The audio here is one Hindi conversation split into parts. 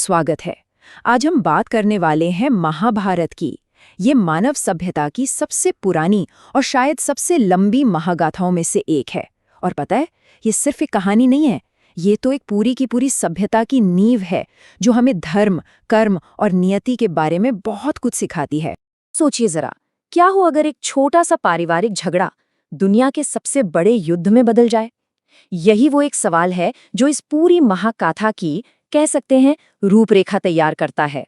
स्वागत है। आज हम बात करने वाले हैं महाभारत की। ये मानव सभ्यता की सबसे पुरानी और शायद सबसे लंबी महागाथाओं में से एक है। और पता है, ये सिर्फ एक कहानी नहीं है, ये तो एक पूरी की पूरी सभ्यता की नींव है जो हमें धर्म, कर्म और नियति के बारे में बहुत कुछ सिखाती है। सोचिए जरा, क्या हो अगर एक छोटा सा पारिवारिक झगड़ा दुनिया के सबसे बड़े युद्ध में बदल जाए? यही वो एक सवाल है जो इस पूरी महागाथा की, कह सकते हैं, रूपरेखा तैयार करता है।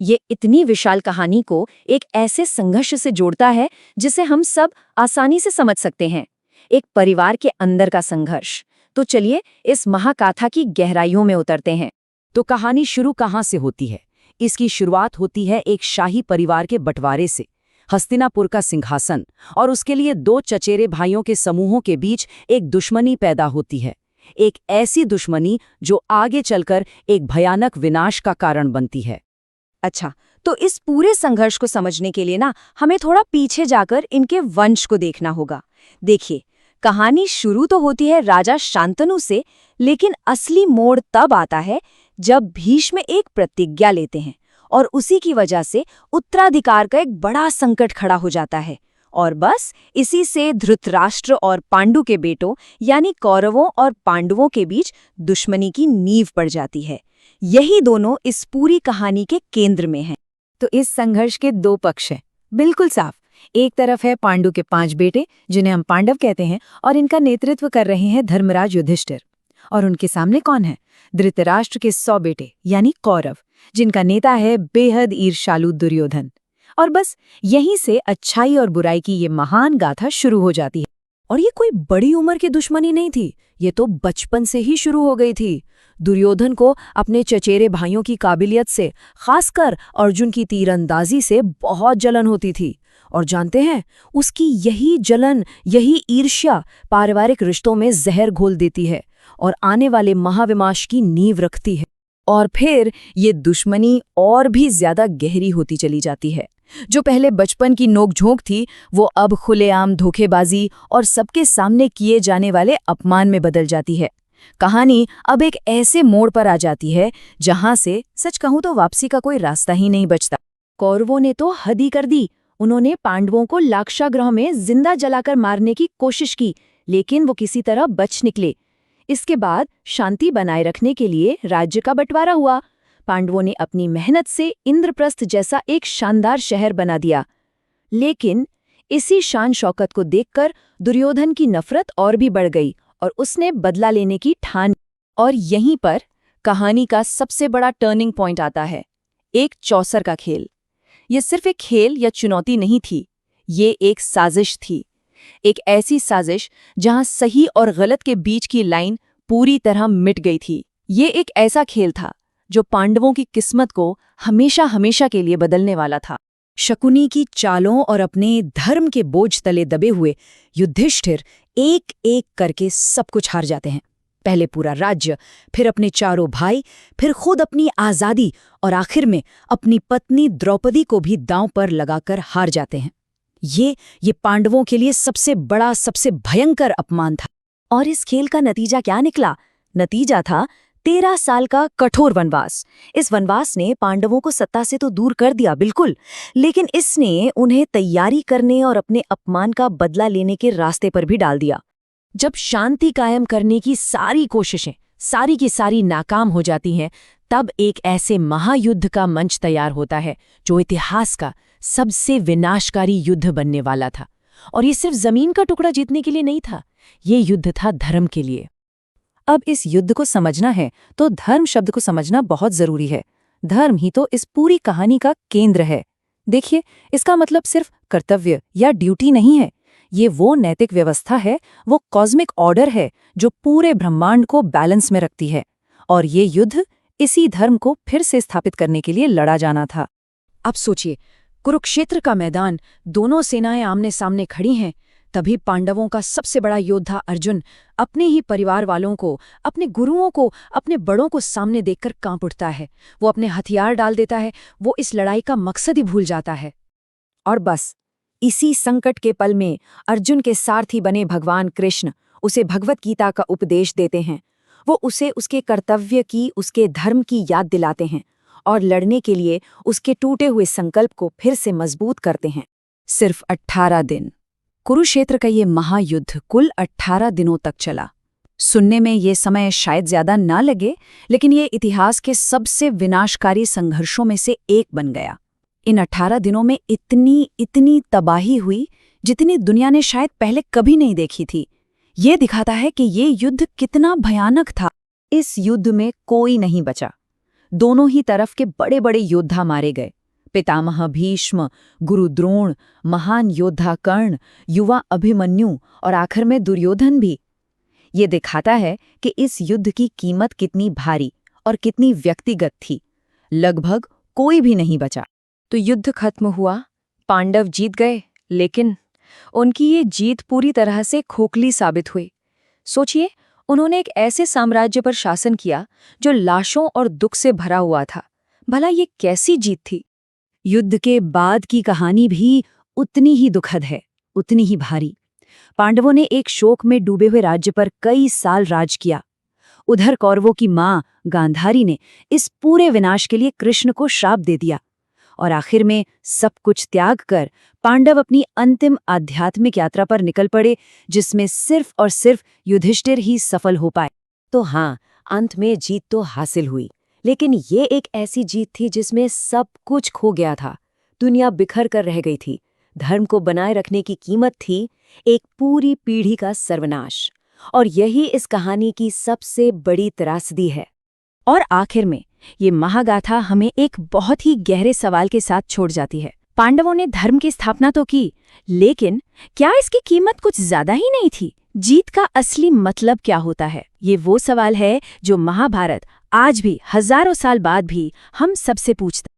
ये इतनी विशाल कहानी को एक ऐसे संघर्ष से जोड़ता है जिसे हम सब आसानी से समझ सकते हैं, एक परिवार के अंदर का संघर्ष। तो चलिए इस महागाथा की गहराइयों में उतरते हैं। तो कहानी शुरू कहाँ से होती है? इसकी शुरुआत होती है एक शाही परिवार के बंटवारे से। हस्तिनापुर का सिंहासन और उसके लिए दो चचेरे भाइयों के समूहों के बीच एक दुश्मनी पैदा होती है। एक ऐसी दुश्मनी जो आगे चलकर एक भयानक विनाश का कारण बनती है। अच्छा, तो इस पूरे संघर्ष को समझने के लिए हमें थोड़ा पीछे जाकर इनके वंश को देखना होगा। देखिए, कहानी शुरू तो होती है राजा शांतनु से, लेकिन असली मोड़ तब आता है जब भीष्म एक प्रतिज्ञा लेते हैं और उसी की वजह से उत्तराधिकार का एक बड़ा संकट खड़ा हो जाता है। और बस इसी से धृतराष्ट्र और पांडु के बेटों यानी कौरवों और पांडवों के बीच दुश्मनी की नींव पड़ जाती है। यही दोनों इस पूरी कहानी के केंद्र में हैं। तो इस संघर्ष के दो पक्ष हैं, बिल्कुल साफ। एक तरफ है पांडु के 5 बेटे जिन्हें हम पांडव कहते हैं, और इनका नेतृत्व कर रहे हैं धर्मराज युधिष्ठिर। और उनके सामने कौन है? धृतराष्ट्र के 100 बेटे यानी कौरव, जिनका नेता है बेहद ईर्ष्यालु दुर्योधन। और बस यहीं से अच्छाई और बुराई की ये महान गाथा शुरू हो जाती है। और ये कोई बड़ी उम्र की दुश्मनी नहीं थी, ये तो बचपन से ही शुरू हो गई थी। दुर्योधन को अपने चचेरे भाइयों की काबिलियत से, खासकर अर्जुन की तीरंदाजी से बहुत जलन होती थी। और जानते हैं, उसकी यही जलन, यही ईर्ष्या पारिवारिक रिश्तों में जहर घोल देती है और आने वाले महाविनाश की नींव रखती है। और फिर ये दुश्मनी और भी ज्यादा गहरी होती चली जाती है। जो पहले बचपन की नोकझोंक थी, वो अब खुलेआम धोखेबाजी और सबके सामने किए जाने वाले अपमान में बदल जाती है। कहानी अब एक ऐसे मोड़ पर आ जाती है जहां से, सच कहूं तो, वापसी का कोई रास्ता ही नहीं बचता। कौरवों ने तो हद ही कर दी। उन्होंने पांडवों को लाक्षागृह में जिंदा जलाकर मारने की कोशिश की, लेकिन वो किसी तरह बच निकले। इसके बाद शांति बनाए रखने के लिए राज्य का बंटवारा हुआ। पांडवों ने अपनी मेहनत से इंद्रप्रस्थ जैसा एक शानदार शहर बना दिया। लेकिन इसी शान शौकत को देखकर दुर्योधन की नफरत और भी बढ़ गई और उसने बदला लेने की ठान। और यहीं पर कहानी का सबसे बड़ा टर्निंग पॉइंट आता है, एक चौसर का खेल। ये सिर्फ एक खेल या चुनौती नहीं थी, ये एक साजिश थी। एक ऐसी साजिश जहां सही और गलत के बीच की लाइन पूरी तरह मिट गई थी। ये एक ऐसा खेल था जो पांडवों की किस्मत को हमेशा हमेशा के लिए बदलने वाला था। शकुनी की चालों और अपने धर्म के बोझ तले दबे हुए युधिष्ठिर एक एक करके सब कुछ हार जाते हैं। पहले पूरा राज्य, फिर अपने चारों भाई, फिर खुद अपनी आजादी और आखिर में अपनी पत्नी द्रौपदी को भी दांव पर लगाकर हार जाते हैं। ये पांडवों के लिए सबसे बड़ा, सबसे भयंकर अपमान था। और इस खेल का नतीजा क्या निकला? नतीजा था 13 साल का कठोर वनवास। इस वनवास ने पांडवों को सत्ता से तो दूर कर दिया, बिल्कुल, लेकिन इसने उन्हें तैयारी करने और अपने अपमान का बदला लेने के रास्ते पर भी डाल दिया। जब शांति कायम करने की सारी कोशिशें सारी की सारी नाकाम हो जाती हैं, तब एक ऐसे महायुद्ध का मंच तैयार होता है जो इतिहास का सबसे विनाशकारी युद्ध बनने वाला था। और ये सिर्फ जमीन का टुकड़ा जीतने के लिए नहीं था, ये युद्ध था धर्म के लिए। अब इस युद्ध को समझना है तो धर्म शब्द को समझना बहुत जरूरी है। धर्म ही तो इस पूरी कहानी का केंद्र है। देखिए, इसका मतलब सिर्फ कर्तव्य या ड्यूटी नहीं है, ये वो नैतिक व्यवस्था है, वो कॉस्मिक ऑर्डर है जो पूरे ब्रह्मांड को बैलेंस में रखती है। और ये युद्ध इसी धर्म को फिर से स्थापित करने के लिए लड़ा जाना था। अब सोचिए, कुरुक्षेत्र का मैदान, दोनों सेनाएं आमने सामने खड़ी हैं। तभी पांडवों का सबसे बड़ा योद्धा अर्जुन अपने ही परिवार वालों को, अपने गुरुओं को, अपने बड़ों को सामने देखकर कांप उठता है। वो अपने हथियार डाल देता है, वो इस लड़ाई का मकसद ही भूल जाता है। और बस इसी संकट के पल में अर्जुन के सारथी बने भगवान कृष्ण उसे भगवत गीता का उपदेश देते हैं। वो उसे उसके कर्तव्य की, उसके धर्म की याद दिलाते हैं और लड़ने के लिए उसके टूटे हुए संकल्प को फिर से मजबूत करते हैं। सिर्फ 18 दिन। कुरुक्षेत्र का ये महायुद्ध कुल 18 दिनों तक चला। सुनने में ये समय शायद ज्यादा ना लगे, लेकिन ये इतिहास के सबसे विनाशकारी संघर्षों में से एक बन गया। इन 18 दिनों में इतनी तबाही हुई जितनी दुनिया ने शायद पहले कभी नहीं देखी थी। ये दिखाता है कि ये युद्ध कितना भयानक था। इस युद्ध में कोई नहीं बचा। दोनों ही तरफ के बड़े बड़े योद्धा मारे गए। पितामह भीष्म, गुरु द्रोण, महान योद्धा कर्ण, युवा अभिमन्यु और आखिर में दुर्योधन भी। ये दिखाता है कि इस युद्ध की कीमत कितनी भारी और कितनी व्यक्तिगत थी। लगभग कोई भी नहीं बचा। तो युद्ध खत्म हुआ, पांडव जीत गए, लेकिन उनकी ये जीत पूरी तरह से खोखली साबित हुई। सोचिए, उन्होंने एक ऐसे साम्राज्य पर शासन किया जो लाशों और दुख से भरा हुआ था। भला ये कैसी जीत थी? युद्ध के बाद की कहानी भी उतनी ही दुखद है, उतनी ही भारी। पांडवों ने एक शोक में डूबे हुए राज्य पर कई साल राज किया। उधर कौरवों की मां गांधारी ने इस पूरे विनाश के लिए कृष्ण को श्राप दे दिया। और आखिर में सब कुछ त्याग कर पांडव अपनी अंतिम आध्यात्मिक यात्रा पर निकल पड़े, जिसमें सिर्फ और सिर्फ युधिष्ठिर ही सफल हो पाए। तो हाँ, अंत में जीत तो हासिल हुई, लेकिन ये एक ऐसी जीत थी जिसमें सब कुछ खो गया था। दुनिया बिखर कर रह गई थी। धर्म को बनाए रखने की कीमत थी एक पूरी पीढ़ी का सर्वनाश। और यही इस कहानी की सबसे बड़ी त्रासदी है। और आखिर में ये महागाथा हमें एक बहुत ही गहरे सवाल के साथ छोड़ जाती है। पांडवों ने धर्म की स्थापना तो की, लेकिन क्या इसकी कीमत कुछ ज्यादा ही नहीं थी? जीत का असली मतलब क्या होता है? ये वो सवाल है जो महाभारत आज भी हजारों साल बाद भी हम सबसे पूछते हैं।